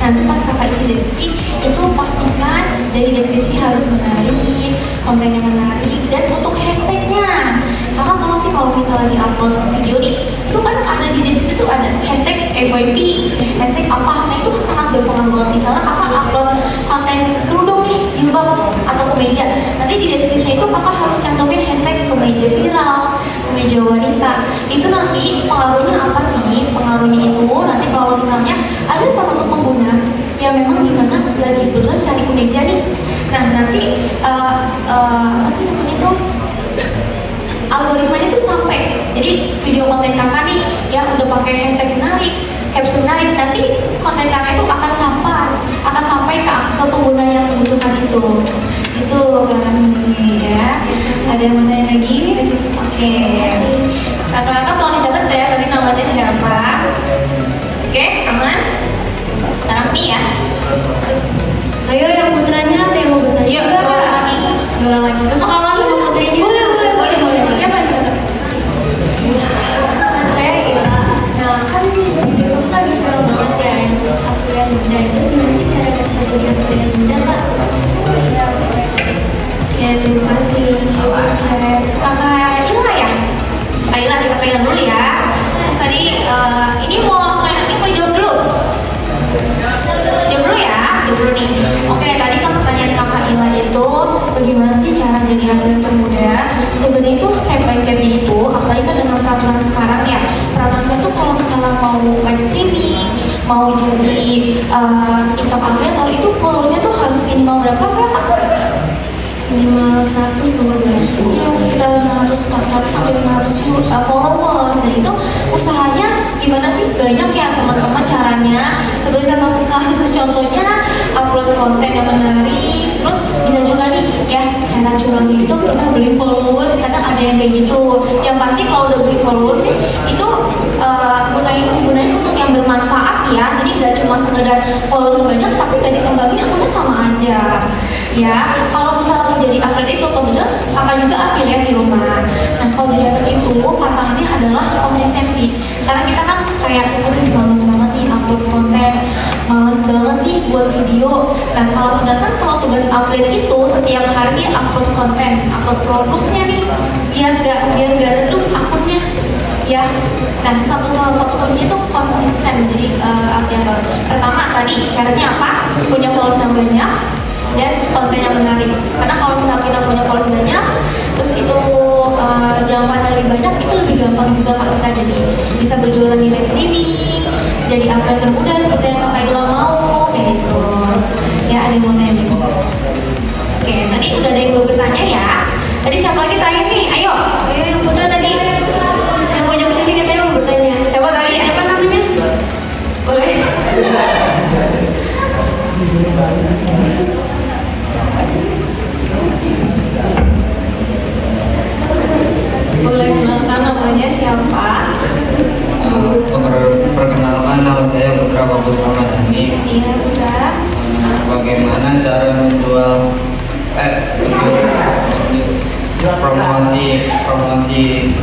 nanti pas kakak isi deskripsi itu pastikan dari deskripsi harus menarik, kontennya menarik, dan untuk hashtagnya. Kakak tahu sih kalau misalnya lagi upload video nih, itu kan ada di deskripsi itu ada hashtag FYP, hashtag apa. Nah itu sangat berpengaruh banget. Misalnya kakak upload konten kerudung nih, jilbab atau kemeja, nanti di deskripsi itu kakak harus cantumin hashtag kemeja viral, kemeja wanita. Itu nanti pengaruhnya apa sih? Pengaruhnya itu nanti kalau misalnya ada salah satu pengguna yang memang dimana lagi kebetulan cari kemeja nih, nah nanti apa sih namanya tuh, algoritmanya tuh sampai, jadi video konten kakak nih yang udah pakai hashtag menarik, caption menarik, nanti konten kakak itu akan sampai ke pengguna yang membutuhkan itu karena ini ya. Ada yang mau tanya lagi? Oke, kakak-kakak tolong dicatat ya tadi namanya siapa. Oke, aman? Sekarang nih ya. Ayo yang putranya ada yang mau bertanya? Yuk, dua orang lagi. Terus kalau lagi mau putrinya? Boleh. Siapa? Saya Ira. Nah kan YouTube lagi viral banget ya yang Afrian Bunda itu, gimana sih cara dapat jadi Afrian Bunda Kak? Ya, terima kasih. Kakak Ila ya? Kak Ila kita pegang dulu ya. Terus tadi ini mau dijawab dulu. Jawab dulu nih. Oke, tadi kan pertanyaan Kakak Ila itu bagaimana sih cara jadi atlet termuda? Sebenarnya itu step by stepnya itu, apalagi kan dengan peraturan sekarang ya. Peraturan saya tuh kalau misalnya mau live streaming, mau di TikTok atlet, itu followersnya tuh harus minimal berapa Kak? Minimal 100 nomor itu. Ya sekitar 100 sampai 500 followers. Dan itu usahanya gimana sih? Banyak ya teman-teman caranya. Sebagai salah satu contohnya upload konten yang menarik. Terus bisa juga nih ya cara curangnya itu kita beli followers. Kadang ada yang kayak gitu. Yang pasti kalau udah beli followers nih itu gunanya untuk yang bermanfaat ya. Jadi nggak cuma sekedar followers banyak tapi nggak dikembangin, akunnya sama aja. Ya, kalau misalnya mau jadi atlet itu kebetulan kakak juga affiliate di rumah. Nah, kalau jadi atlet itu tantangannya adalah konsistensi. Karena kita kan kayak, aduh males banget nih upload konten, males banget nih buat video. Nah, sedangkan kalau tugas atlet itu setiap hari dia upload konten, upload produknya nih, biar gak redup akunnya. Ya, nah salah satu kuncinya itu konsisten. Jadi pertama tadi syaratnya apa? Punya followers yang banyak dan konten yang menarik. Karena kalau misalnya kita punya followers banyak, terus itu jangkauan lebih banyak, itu lebih gampang juga kalau kita jadi bisa berjualan di live streaming, jadi atlet termuda seperti yang Kakak Ila mau, kayak gitu. Ya, ada yang mau tanya gitu. Oke, tadi udah ada yang gue bertanya ya. Tadi siapa lagi tanya nih? Ayo, Yang putra tadi. siapa? Perkenalkan, nama saya Putra Bagus Ramadhani. Iya, Putra. Bagaimana cara menjual promosi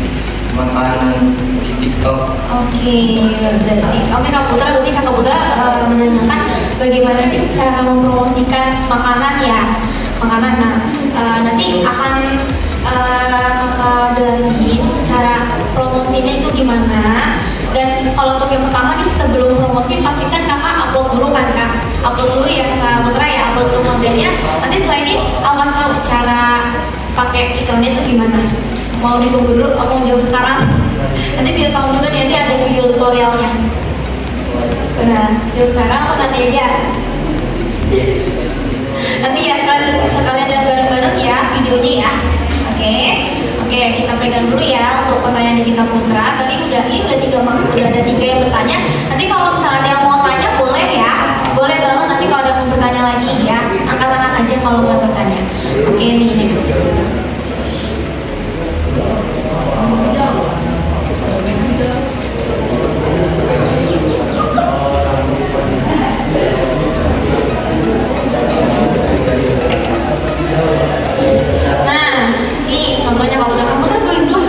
makanan di TikTok? Oke, Kak Putra, berarti Kakak Putra menanyakan bagaimana sih cara mempromosikan makanan ya, makanan. Nah, nanti akan jelasin cara promosinya itu gimana. Dan kalau untuk yang pertama nih, sebelum promosi pastikan kakak upload dulu kan kak, upload dulu ya Kak Putra ya, upload dulu kontennya. Nanti setelah ini aku kasih tahu cara pakai iklannya itu gimana. Mau ditunggu dulu, aku mau jawab sekarang. Nanti biar tahu juga nih, nanti ada video tutorialnya. Udah, jawab sekarang atau nanti aja? Nanti ya sekalian lihat bareng-bareng ya videonya ya. Oke, kita pegang dulu ya untuk pertanyaan dari Kak Putra. Tadi udah ada tiga yang bertanya. Nanti kalau misalnya ada yang mau tanya boleh ya, boleh banget. Nanti kalau ada yang mau bertanya lagi ya, angkat tangan aja kalau mau bertanya. Oke, nih next. Nah, nih contohnya Kak Putra duduk.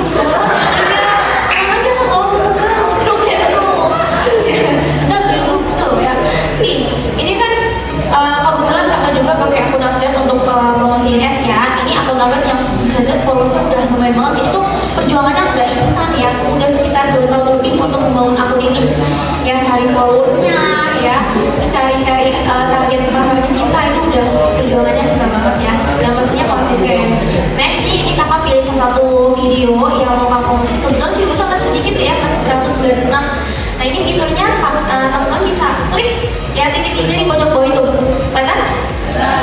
Aja nggak usah pegang, duduk ya dulu. Ntar duduk tuh ya. Nih, ini kan kebetulan kakak juga pakai akun update untuk promosi ads ya. Ini akun update yang bisa dilihat followersnya udah lumayan banget. Ini tuh perjuangannya nggak instan ya. Udah sekitar 2 tahun lebih untuk membangun akun ini. Ya cari followersnya ya, cari target pasarnya kita itu udah perjuangannya susah banget ya. Dan pastinya konsisten. Next ini kakak pilih satu video yang mau kakak promosi. Kebetulan viewersnya masih sedikit ya, masih 196. Nah ini fiturnya teman-teman bisa klik ya titik 3 di pojok bawah itu, kelihatan?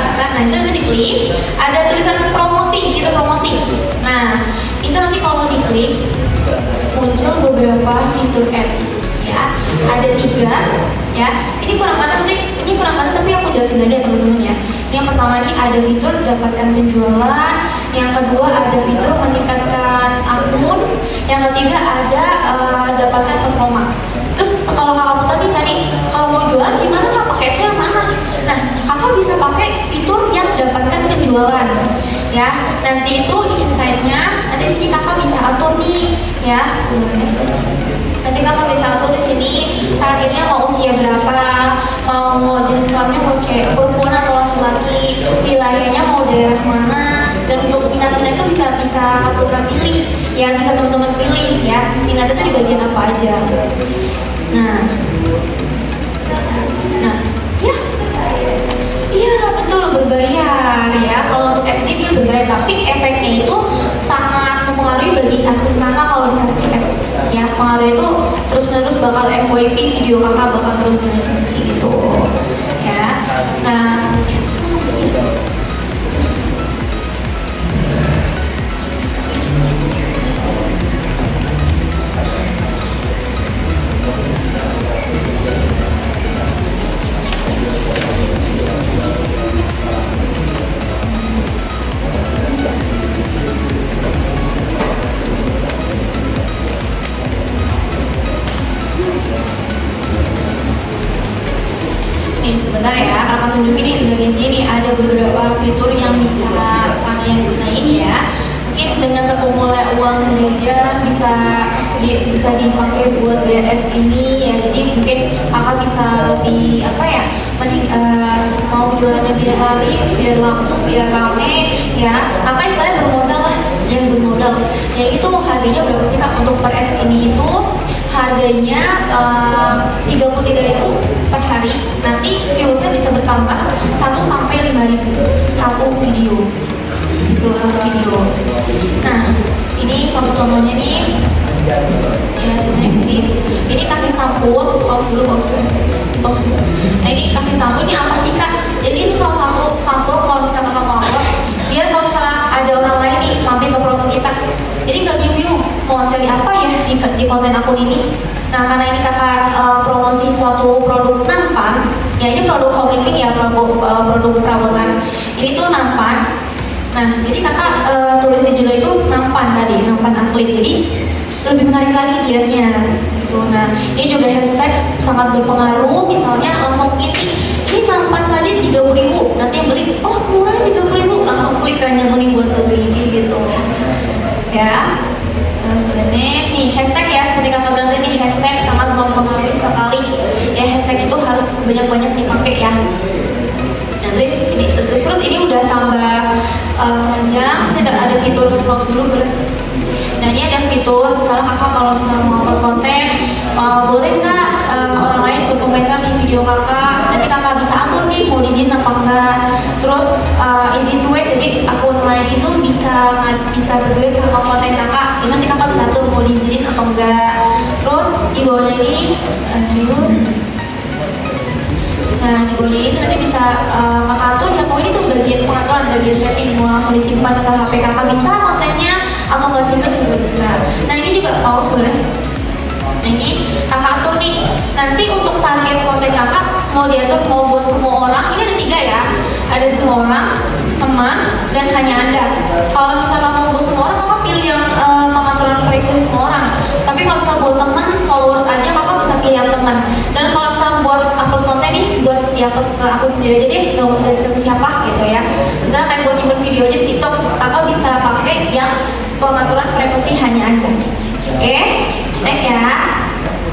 Nah itu nanti diklik, ada tulisan promosi, itu promosi. Nah itu nanti kalau diklik muncul beberapa fitur ads ya, ada 3 ya. Ini kurang kelihatan tapi aku jelasin aja teman-teman ya. Yang pertama ini ada fitur dapatkan penjualan, yang kedua ada fitur meningkatkan akun, yang ketiga ada dapatkan performa. Terus kalau kakak Putra nih tadi kalau mau jualan gimana kak, pakai yang mana? Nah kakak bisa pakai fitur yang dapatkan penjualan ya. Nanti itu insight-nya, nanti sini kakak bisa atur nih ya. Nanti kakak bisa atur di sini targetnya mau usia berapa, mau jenis kelaminnya mau cewek, perempuan atau laki-laki, wilayahnya mau daerah mana, dan untuk minat-minat itu bisa kakak Putra pilih ya, bisa teman-teman pilih ya. Minatnya itu di bagian apa aja. Nah, iya betul berbayar ya. Kalau untuk SD dia berbayar, tapi efeknya itu sangat mempengaruhi bagi akun kakak kalau dikasih ads ya. Pengaruh itu terus-menerus bakal FYP video kakak bakal terus gitu ya. Nah, sebentar ya, akan tunjukin di bagian sini ada beberapa fitur yang bisa kalian gunain ya. Mungkin dengan terkumpulnya uang jajan bisa dipakai buat bayar ads ini ya. Jadi mungkin kakak bisa lebih mau jualannya biar laris, biar laku, biar rame ya. Kakak istilahnya bermodal lah, yang bermodal. Yang itu harganya berapa sih kak untuk per ads ini itu? Harganya 33 itu per hari. Nanti viewersnya bisa bertambah 1 sampai 5.000 satu video. Itu satu video. Nah, ini contohnya nih. Ya, ini kasih sampul, pause dulu. Nah, ini kasih sampul ini apa sih kak? Jadi itu salah satu sampul kalau misalkan kakak mau upload. Biar kalau misalnya ada orang lain nih mampir ke profil kita, jadi nggak bingung mau cari apa ya di konten akun ini. Nah karena ini kakak promosi suatu produk nampan, ya ini produk home living ya, produk perabotan. Ini tuh nampan. Nah jadi kakak tulis di judul itu nampan tadi, nampan aklit. Jadi lebih menarik lagi dilihatnya gitu. Nah ini juga hashtag sangat berpengaruh, misalnya langsung ini nampan saja 30.000, nanti yang beli oh murahnya 30.000, langsung klik keranjang kuning buat beli gitu ya. Terus next nih hashtag ya, seperti kakak bilang tadi hashtag sangat mempengaruhi sekali ya, hashtag itu harus banyak-banyak dipakai ya. Nah, terus ini udah tambah keranjang, saya ada fitur pause dulu boleh. Nah ini ada fitur, misalnya kakak kalau misalnya mau upload konten, boleh nggak orang lain berkomentar di video kakak, nanti kakak bisa atur nih mau diizin apa enggak. Terus izin duet, jadi akun lain itu bisa berduet sama konten kakak, jadi nanti kakak bisa atur mau diizinin atau enggak. Terus di bawahnya ini lanjut. Nah di bawahnya ini nanti bisa kakak atur ya, pokoknya itu bagian pengaturan, bagian setting, mau langsung disimpan ke HP kakak bisa kontennya atau nggak simpan juga bisa. Nah ini juga pause boleh. Nah ini kakak atur nih, nanti untuk target konten kakak mau diatur mau buat semua orang, ini ada 3 ya, ada semua orang, teman, dan hanya anda. Kalau misalnya mau buat semua orang, kakak pilih yang pengaturan privasi semua orang. Tapi kalau misalnya buat teman, followers aja, kakak bisa pilih yang teman. Dan kalau misalnya buat upload konten nih, buat diupload ke akun sendiri aja deh, nggak mau dari siapa gitu ya. Misalnya kayak buat nyimpen video aja di TikTok, kakak bisa pakai yang pengaturan privasi hanya anda. Oke, next ya.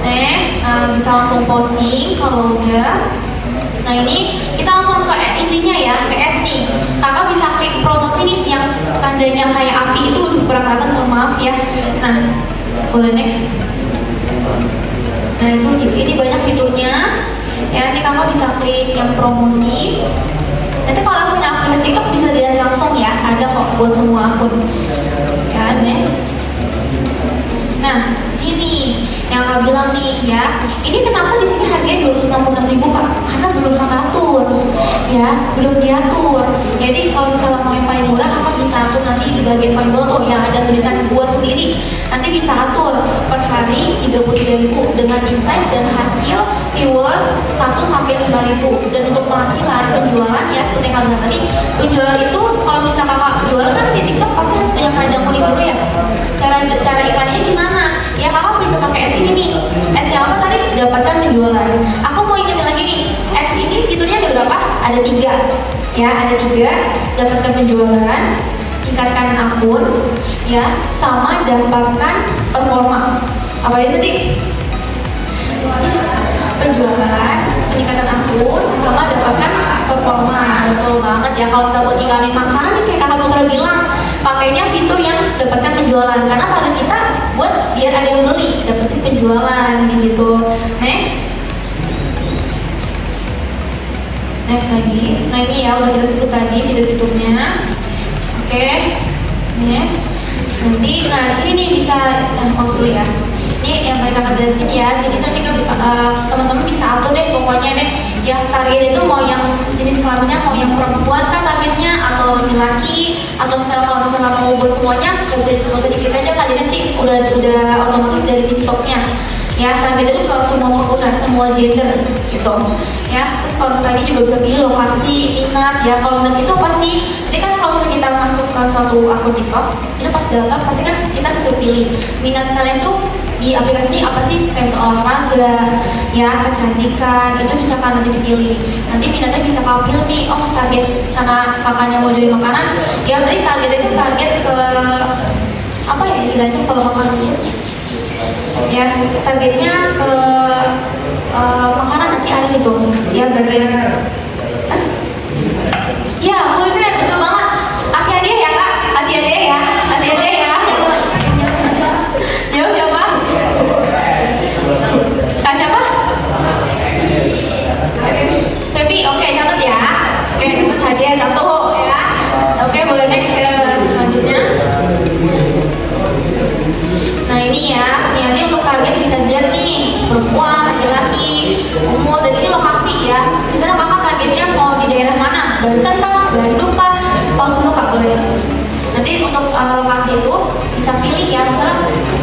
Next, bisa langsung posting kalau udah. Nah ini kita langsung ke intinya ya, ke ads nih. Kakak bisa klik promosi nih yang tandanya kayak api itu, kurang kelihatan, mohon maaf ya. Nah, boleh next. Nah itu ini banyak fiturnya. Ya nanti kakak bisa klik yang promosi. Nanti kalau punya aplikasi TikTok bisa dilihat langsung ya, ada kok buat semua akun. Ya next. Nah sini yang kakak bilang nih ya, ini kenapa di sini harganya 266.000 Kak? Karena belum kakak atur, ya belum diatur. Jadi kalau misalnya mau yang paling murah, kakak bisa atur nanti di bagian paling bawah tuh yang ada tulisan buat sendiri. Nanti bisa atur per hari 33.000 dengan insight dan hasil viewers 1-5.000. Dan untuk penghasilan penjualan ya seperti yang kakak tadi, penjualan itu kalau misalnya kakak jual kan di TikTok pasti harus punya keranjang kuning dulu ya. Cara iklannya gimana? Ya kakak bisa pakai ads ini nih. Ads yang apa tadi? Dapatkan penjualan. Aku mau ingetin lagi nih, ads ini fiturnya ada berapa? Ada 3. Ya, ada 3. Dapatkan penjualan, tingkatkan akun, ya, sama dapatkan performa. Apa itu tadi? Penjualan, peningkatan akun, sama dapatkan performa. Betul banget ya. Kalau misalnya buat iklanin makanan nih kayak kakak Putra bilang, pakainya fitur yang dapatkan penjualan karena target kita buat biar ada yang beli, dapetin penjualan gitu. Next lagi. Nah ini ya udah kita sebut tadi fitur-fiturnya. Oke. Next. Nanti nah di sini nih bisa dulu ya. Ini yang kayak kakak jelasin ya. Sini nanti teman-teman bisa atur deh pokoknya deh. Yang target itu mau yang jenis kelaminnya mau yang perempuan kan targetnya atau laki-laki, atau misalnya kalau misalnya mau buat semuanya nggak usah diklik aja kan, jadi nanti udah otomatis dari sini topnya ya. Targetnya itu ke semua pengguna, semua gender gitu ya. Terus kalau misalnya ini juga bisa pilih lokasi, minat ya. Kalau minat itu pasti ini kan kalau misalnya kita masuk ke suatu akun TikTok itu pas daftar pasti kan kita disuruh pilih minat kalian tuh di aplikasi ini apa sih, kayak olahraga ya, kecantikan, itu bisa kan nanti dipilih. Nanti minatnya bisa kakak pilih nih, oh target karena kakaknya mau jual makanan ya, berarti targetnya itu target ke apa ya istilahnya kalau makanan itu ya, targetnya ke makanan nanti ada situ ya bagian ya kuliner, betul banget. Kasih hadiah ya Kak, kasih hadiah ya, kasih hadiah ya. Jawab siapa? Kak siapa? Feby, oke catat ya. Oke dapat hadiah 1 ya. Oke boleh next ke selanjutnya. Nah ini ya, nanti untuk target bisa dilihat nih perempuan, laki-laki, umur, dan ini lokasi ya. Misalnya kakak targetnya mau di daerah mana? Banten kah? Bandung kah? Langsung tuh Kak boleh. Nanti untuk lokasi itu bisa pilih ya, misalnya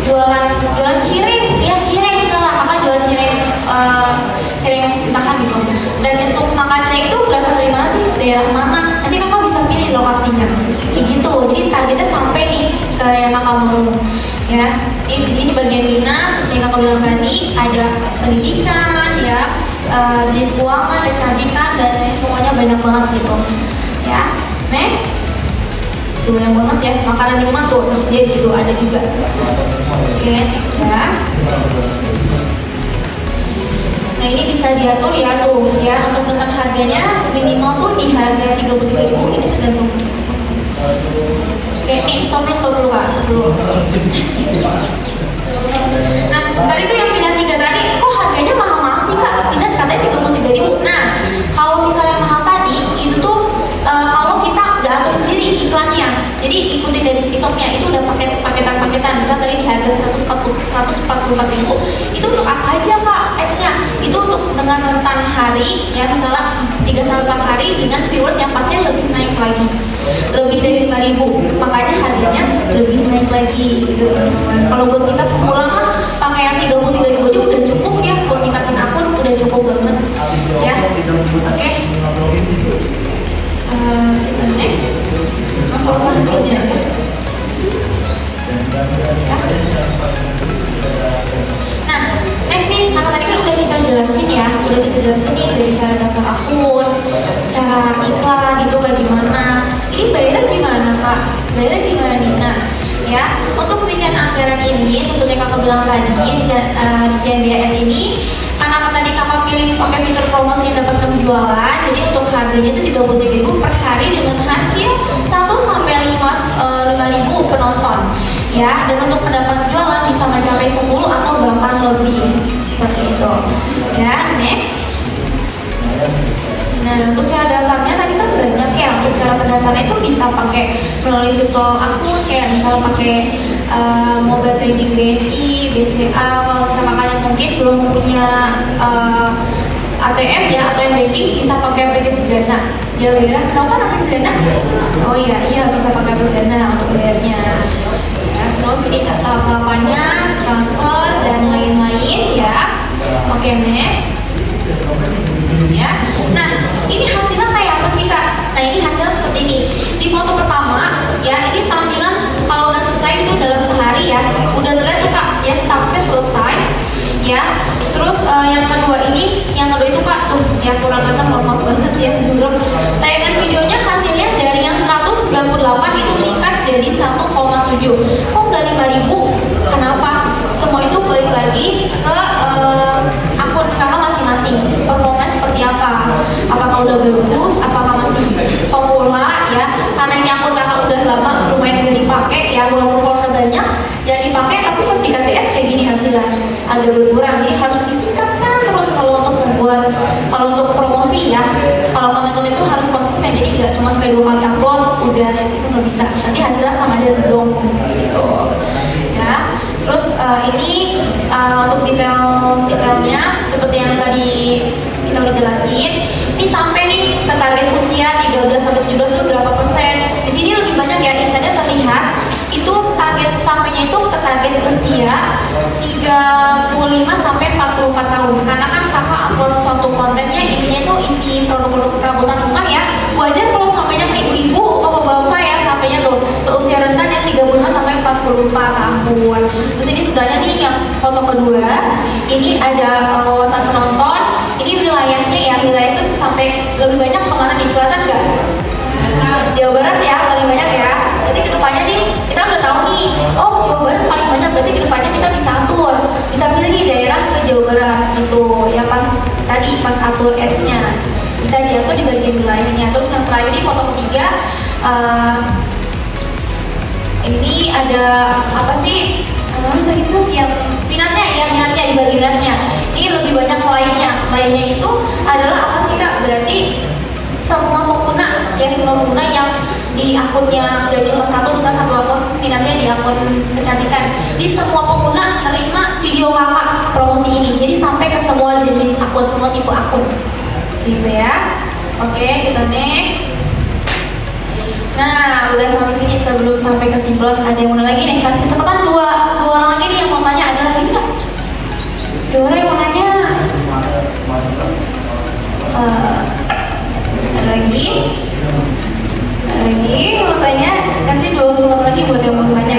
jualan cireng, ya cireng misalnya kakak jualan cireng yang sekitaran gitu. Dan untuk makan cireng itu berasal dari mana sih? Daerah mana? Nanti kakak bisa pilih lokasinya. Kayak gitu. Jadi targetnya sampai nih ke yang yang kakak mau ya. Ini bagian minat seperti yang kakak bilang tadi, ada pendidikan ya, jenis keuangan, kecantikan, dan lain pokoknya banyak banget situ ya. Next, tuh banyak banget ya, makanan minuman tuh tersedia di situ ada juga. Oke, next ya. Nah ini bisa diatur ya tuh ya, untuk tentang harganya minimal tuh di harga 33.000, ini tergantung. Oke, nih stop dulu Kak, stop dulu. Nah tadi tuh yang pindah 3 tadi, kok harganya mahal-mahal sih Kak? Pindah katanya 33.000. Nah kalau misalnya mahal tadi itu tuh kalau kita nggak atur sendiri iklannya, jadi ikutin dari TikToknya, itu udah paketan. Misalnya tadi di harga 144.000, itu untuk apa aja Kak? Ads-nya itu untuk dengan rentan hari ya, misalnya 3-4 hari dengan viewers yang pastinya lebih naik lagi, lebih dari 5.000, makanya harganya lebih naik lagi gitu teman-teman. Kalau buat kita pemula kan pakai yang 33.000 aja udah cukup ya, buat ningkatin akun udah cukup banget ya. Oke. Kita next masuk ke hasilnya ya. Nah next nih, karena tadi kan udah kita jelasin ya, nih dari cara daftar akun, cara iklan itu kayak gimana. Ini bayarnya gimana Kak? Bayarnya gimana nih? Nah ya, untuk rincian anggaran ini seperti kakak bilang tadi, rincian BAS ini karena tadi kakak pilih pakai fitur promosi yang dapat penjualan, jadi untuk harganya itu 33.000 per hari dengan hasil 1-5 penonton ya, dan untuk pendapat jualan bisa mencapai 10 atau bahkan lebih seperti itu ya. Next. Nah untuk cara daftarnya tadi kan banyak ya, untuk cara pendaftarannya itu bisa pakai melalui virtual akun, kayak misalnya pakai mobile banking BNI, BCA. Kalau misalnya kalian mungkin belum punya ATM ya, atau yang banking, bisa pakai aplikasi Dana. Ya Wira, tahu kan aplikasi Dana? Oh iya bisa pakai aplikasi Dana untuk bayarnya ya. Terus ini tahapannya, transfer dan lain-lain ya. Oke, next ya. Nah ini hasilnya kayak apa sih Kak? Nah ini hasilnya seperti ini. Di foto pertama ya, ini tampilan kalau udah selesai itu dalam sehari ya, udah terlihat tuh Kak ya, statusnya selesai ya. Terus yang kedua itu Kak tuh ya, kurang kata normal banget ya, durung. Tayangan videonya hasilnya dari yang 198 itu meningkat jadi 1,7. Kok nggak 5.000? Kenapa? Semua itu balik lagi ke akun kakak masing-masing. Performanya seperti apa? Apakah udah bagus? Apakah masih pemula ya? Karena ini akun kakak udah lama, lumayan gak dipakai ya, walaupun followernya banyak jangan dipakai, tapi pas dikasih ads kayak gini hasilnya agak berkurang. Jadi harus ditingkatkan terus kalau untuk promosi ya. Kalau konten-konten itu harus konsisten, jadi nggak cuma sekali 2 kali upload udah, itu nggak bisa, nanti hasilnya sama aja zonk gitu ya. Terus ini untuk detailnya seperti yang tadi kita udah jelasin. Ini sampai nih ke target usia 13-17 itu berapa persen? Di sini lebih banyak ya, biasanya terlihat itu target sampainya itu ke target usia 35 sampai 44 tahun. Karena kan kakak upload suatu kontennya intinya itu isi produk-produk perabotan rumah ya. Wajar kalau sampainya ke ibu-ibu, bapak-bapak ya, sampainya tuh ke usia rentan yang 35 sampai 44 tahun. Terus ini sebenarnya nih yang foto kedua, ini ada wawasan penonton. Ini wilayahnya ya, wilayah itu sampai lebih banyak kemana nih, kelihatan nggak? Jawa Barat ya paling banyak ya. Berarti kedepannya nih kita udah tahu nih, oh Jawa Barat paling banyak, berarti kedepannya kita bisa atur, bisa pilih nih daerah ke Jawa Barat gitu ya. Pas atur ads-nya bisa diatur di bagian wilayahnya. Terus yang terakhir di foto ketiga, ini ada apa sih? Itu yang minatnya ya, minatnya di bagian minatnya. Ini lebih banyak lainnya itu adalah apa sih Kak? Berarti semua pengguna ya, semua pengguna yang di akunnya gak cuma satu, bisa satu akun minatnya di akun kecantikan, di semua pengguna menerima video kakak promosi ini, jadi sampai ke semua jenis akun, semua tipe akun gitu ya. Oke, kita next. Nah udah sampai sini. Sebelum sampai kesimpulan, ada yang mau lagi nih? Kasih kesempatan dua orang lagi nih yang mau tanya. Ada lagi nggak? 2 orang yang mau nanya? Ada lagi mau tanya? Kasih 2 kesempatan lagi buat yang mau tanya.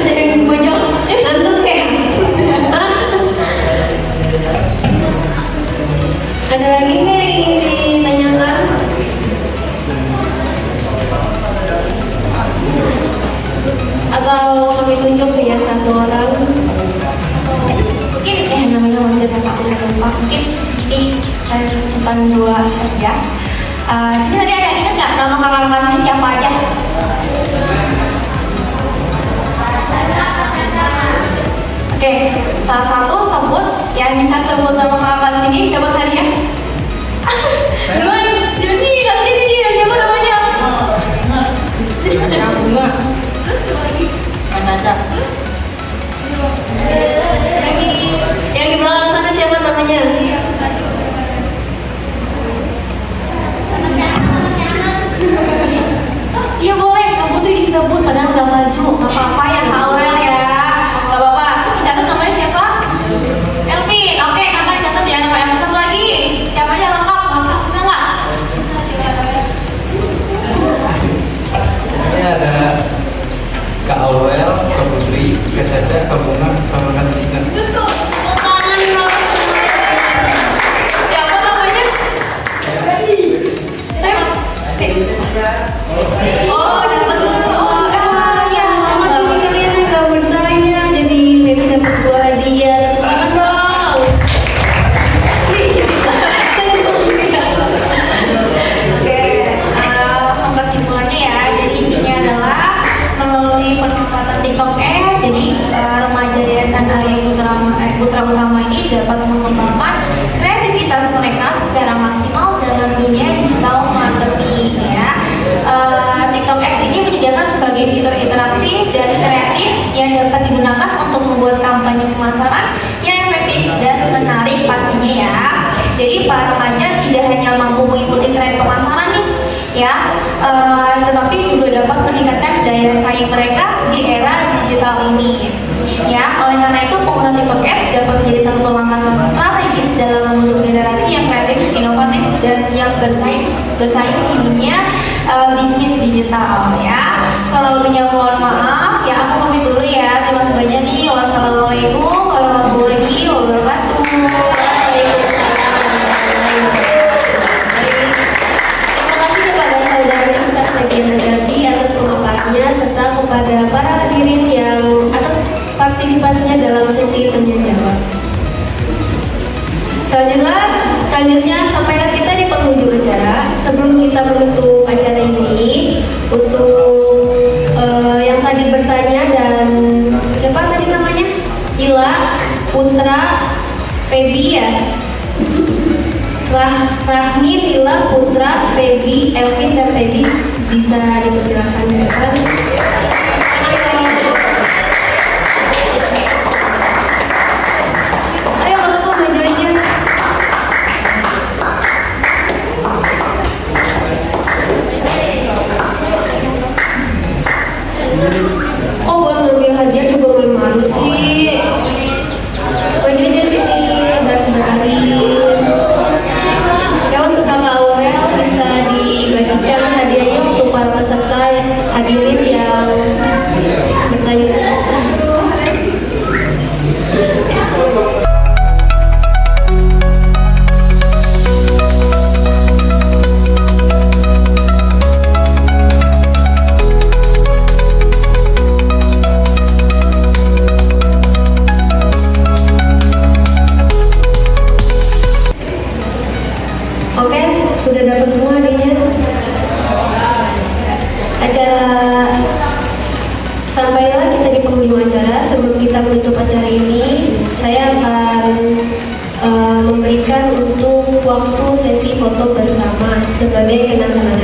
yang di pojok ngantuk ya? Hah? Ada lagi nggak yang ingin ditanyakan? Atau kami tunjuk ya satu orang? Mungkin namanya wajar ya Pak, udah lupa. Mungkin ini saya simpan dua ya. Sini tadi ada ingat nggak nama kakak-kakak sini siapa aja? Oke, salah satu sebut yang bisa sebut nama kakak sini dapat hadiah. Duluan, jadi kasih ini dia siapa namanya? Bunga. Caca. Yang di belakang sana siapa namanya? Iya boleh, Kak Putri disebut padahal udah maju. Gak apa-apa ya Kak Aurel ya. Gak apa-apa. Dicatat namanya siapa? Elvin. Oke, kakak dicatat ya nama Elvin. Satu lagi. Siapa aja lengkap? Lengkap bisa nggak? Ini ada Kak Aurel, Kak Putri, Kak Caca, Kak Bunga, sama Kak Tisna. Betul. Tangan siapa namanya? Saya. Oh, dapat tuh. Oh, iya. Selamat ini kalian yang gak bertanya. Jadi Baby dapat 2 hadiah. Tangan dong. Oke, langsung ke kesimpulannya ya. Jadi intinya adalah melalui pemanfaatan TikTok jadi remaja Yayasan Alia Putra Utama ini dapat mengembangkan kreativitas mereka secara maksimal dalam dunia digital marketing ya. TikTok X ini menyediakan sebagai fitur interaktif dan kreatif yang dapat digunakan untuk membuat kampanye pemasaran yang efektif dan menarik pastinya ya. Jadi para remaja tidak hanya mampu mengikuti tren pemasaran nih ya, tetapi juga dapat meningkatkan daya saing mereka di era digital ini ya. Oleh karena itu pengguna TikTok X dapat menjadi satu langkah strategis dalam membentuk generasi yang kreatif, inovatif dan siap bersaing di dunia bisnis digital ya. Kalau lebihnya mohon maaf ya, aku pamit dulu ya. Terima kasih banyak nih. Wassalamualaikum warahmatullahi wabarakatuh. Terima kasih kepada saudara Ustaz Regina Gardi atas pemaparannya serta kepada para hadirin yang atas partisipasinya dalam sesi tanya jawab. Selanjutnya sampaikan kita di penghujung acara. Sebelum kita menutup acara ini, untuk yang tadi bertanya dan siapa tadi namanya? Ila, Putra, Febi ya. Rahmi, Lila, Putra, Febi, Elvin dan Febi bisa dipersilakan ke depan. Ayo kalau mau maju aja. Oh buat ngambil hadiah juga malu sih. Maju aja sini dan berbaris. Ya untuk Kakak Aurel bisa dibagikan hadiahnya untuk para peserta hadirin yang bertanya. Oke, sudah dapat semua hadiahnya. Acara sampailah kita di penghujung acara. Sebelum kita menutup acara ini, saya akan memberikan untuk waktu sesi foto bersama sebagai kenang-kenangan